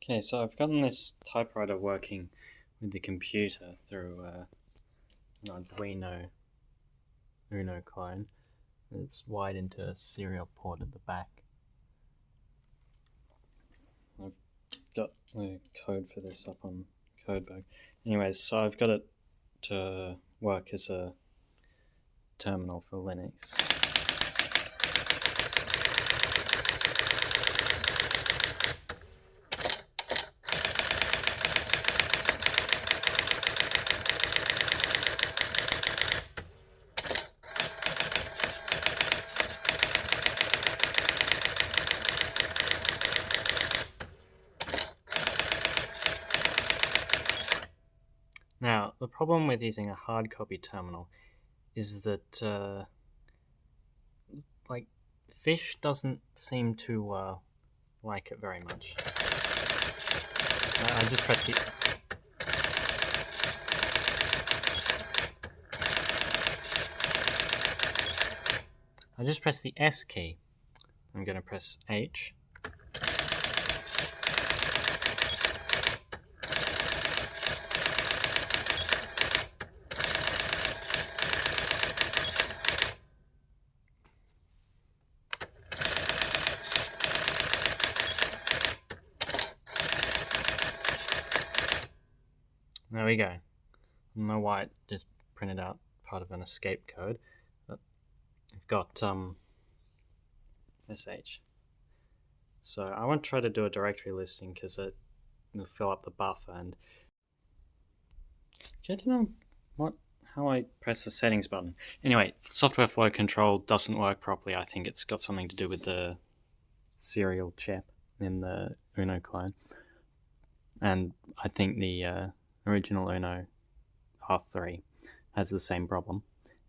Okay, so I've gotten this typewriter working with the computer through an Arduino Uno clone. It's wired into a serial port at the back. I've got the code for this up on Codebug. Anyways, so I've got it to work as a terminal for Linux. Now, the problem with using a hard copy terminal is that, Fish doesn't seem to like it very much. I just press the S key. I'm going to press H. There we go. I don't know why it just printed out part of an escape code, but I've got SH. So I won't try to do a directory listing because it will fill up the buffer. And I don't know how I press the settings button. Anyway, software flow control doesn't work properly. I think it's got something to do with the serial chip in the Uno clone, and I think the original Uno R3 has the same problem.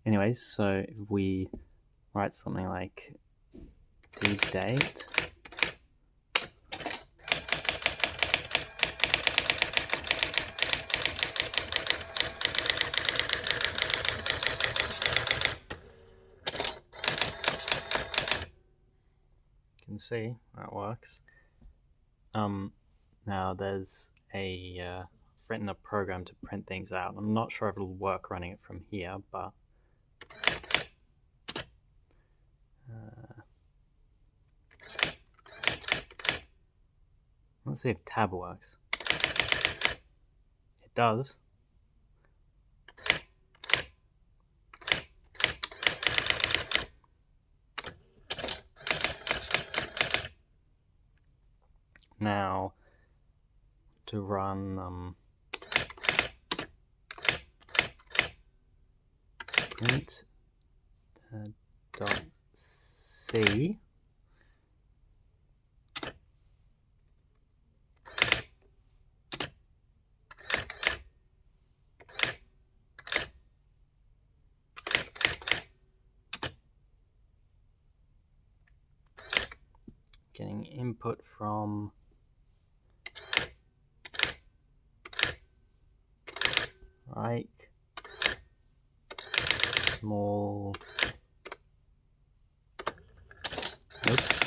Anyways, so if we write something like date you can see that works. Now there's a written a program to print things out. I'm not sure if it'll work running it from here, but let's see if tab works. It does. Now to run print .c getting input from small oops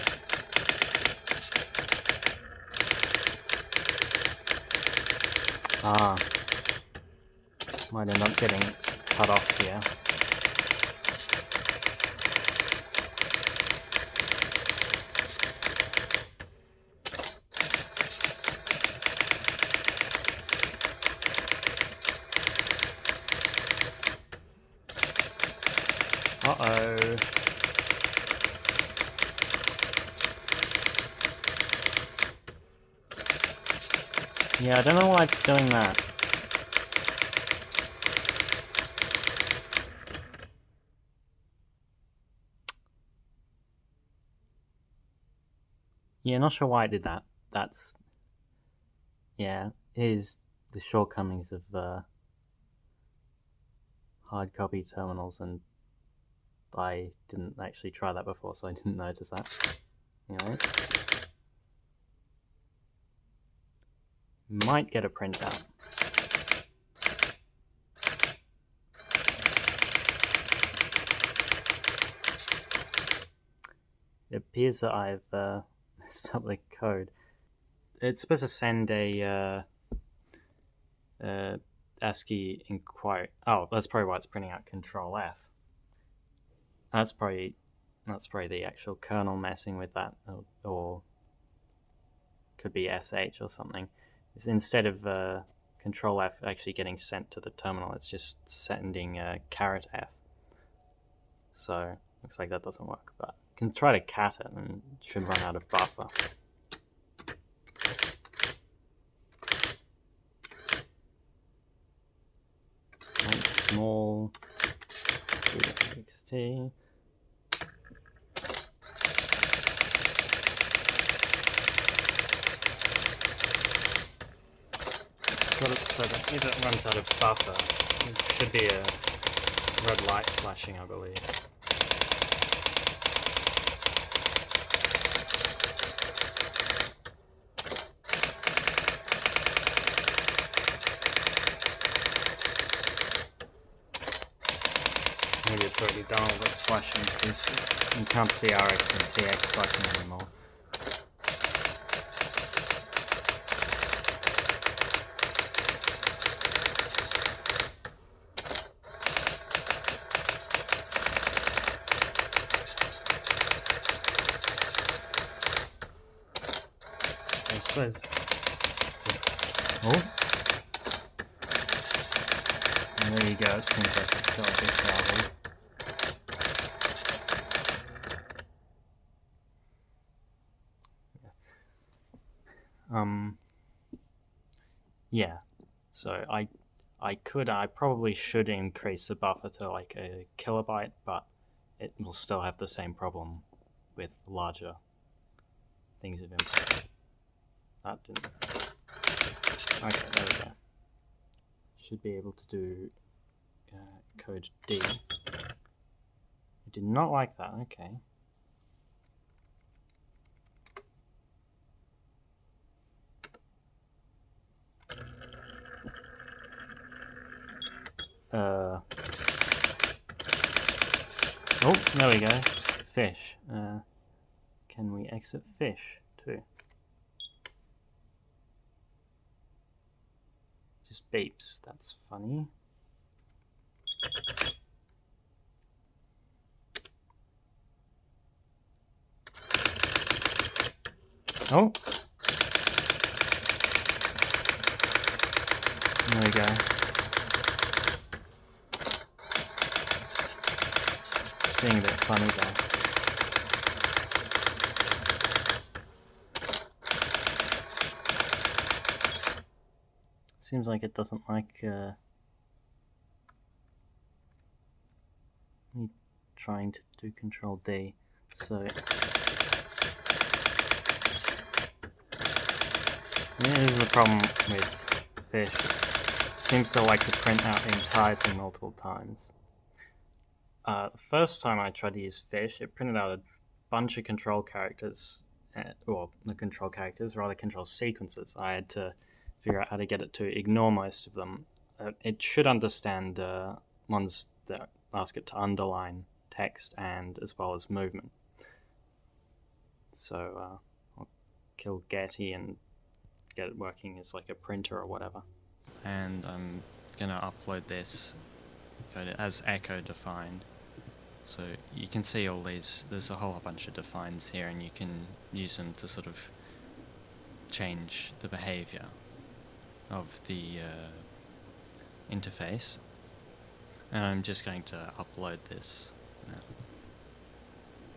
might end up getting cut off here. Uh-oh. Yeah, I don't know why it's doing that. Yeah, not sure why I did that. Yeah, it is the shortcomings of hard copy terminals, and I didn't actually try that before, so I didn't notice that. Anyway, might get a printout. It appears that I've messed up the code. it's supposed to send a ASCII inquiry. Oh, that's probably why it's printing out Control F. That's probably the actual kernel messing with that, or could be SH or something. It's instead of Control F actually getting sent to the terminal, it's just sending caret F. So looks like that doesn't work, but you can try to cat it and it should run out of buffer. Small txt. Got it so that if it runs out of buffer, it should be a red light flashing, I believe. Maybe it's already done all that's flashing because you can't see RX and TX flashing anymore. I suppose. Oh! And there you go, it seems like it's got a bit garbled. Yeah, so I probably should increase the buffer to like a kilobyte, but it will still have the same problem with larger things of input. That didn't. Okay, there we go. Should be able to do code D. I did not like that, okay. Oh, there we go. Fish. Can we exit fish too? Just beeps. That's funny. Oh! There we go. It's being a bit funny there. Seems like it doesn't like me trying to do Control D. So this is the problem with fish. It seems to like to print out the entire thing multiple times. The first time I tried to use fish, it printed out a bunch of control characters, well, not control characters, rather control sequences. I had to figure out how to get it to ignore most of them. It should understand ones that ask it to underline text and as well as movement. So I'll kill Getty and get it working as like a printer or whatever. And I'm gonna upload this code as echo defined. So you can see all these, there's a whole bunch of defines here, and you can use them to sort of change the behavior of the interface. And I'm just going to upload this now.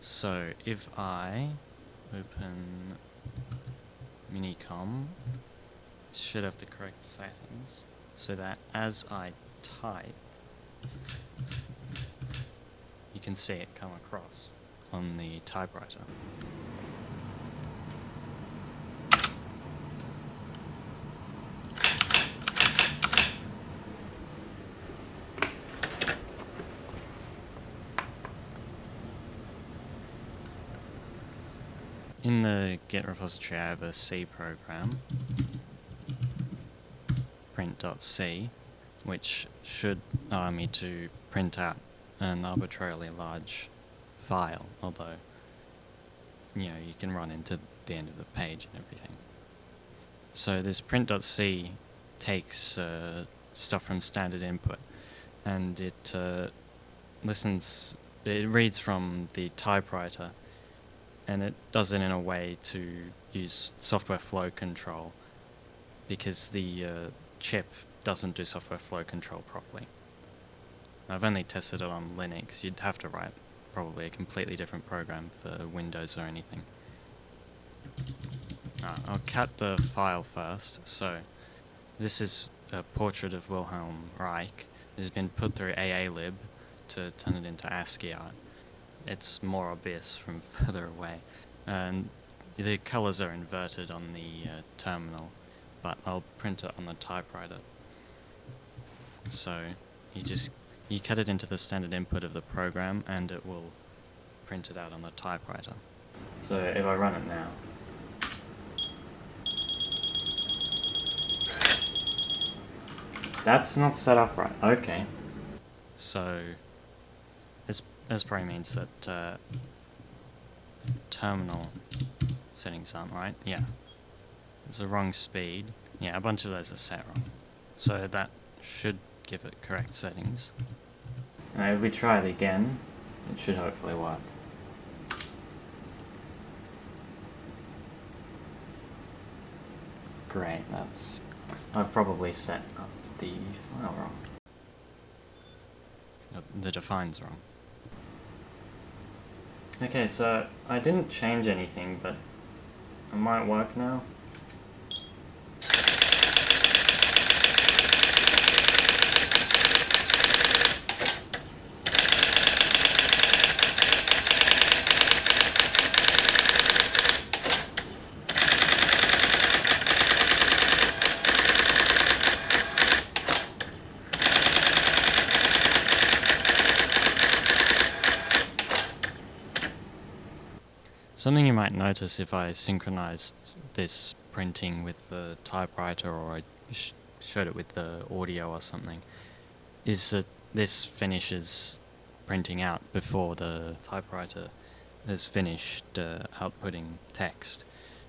So if I open Minicom, it should have the correct settings, so that as I type, you can see it come across on the typewriter. In the Git repository, I have a C program, print.c, which should allow me to print out an arbitrarily large file, although, you know, you can run into the end of the page and everything. So this print.c takes stuff from standard input, and it reads from the typewriter, and it does it in a way to use software flow control, because the chip doesn't do software flow control properly. I've only tested it on Linux. You'd have to write probably a completely different program for Windows or anything. I'll cut the file first. So this is a portrait of Wilhelm Reich. It has been put through AAlib to turn it into ASCII art. It's more obvious from further away. And the colors are inverted on the terminal, but I'll print it on the typewriter. So you cut it into the standard input of the program, and it will print it out on the typewriter. So if I run it now, that's not set up right. Okay. So this probably means that terminal settings aren't right. Yeah. It's the wrong speed. Yeah, a bunch of those are set wrong. So that should give it correct settings. Now if we try it again, it should hopefully work. Great, I've probably set up the file wrong. The define's wrong. Okay, so I didn't change anything, but it might work now. Something you might notice if I synchronized this printing with the typewriter, or I showed it with the audio or something, is that this finishes printing out before the typewriter has finished outputting text.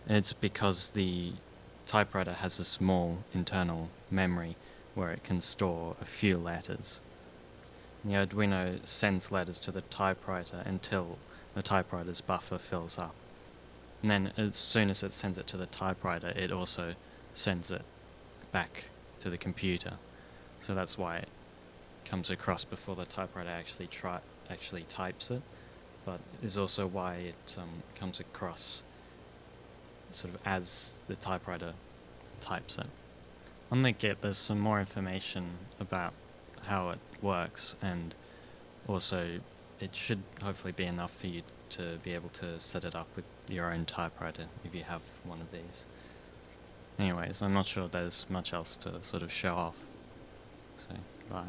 And it's because the typewriter has a small internal memory where it can store a few letters. The Arduino sends letters to the typewriter until the typewriter's buffer fills up. And then as soon as it sends it to the typewriter, it also sends it back to the computer. So that's why it comes across before the typewriter actually types it, but is also why it comes across sort of as the typewriter types it. On the Git there's some more information about how it works, and also it should hopefully be enough for you to be able to set it up with your own typewriter if you have one of these. Anyways, I'm not sure there's much else to sort of show off. So, bye.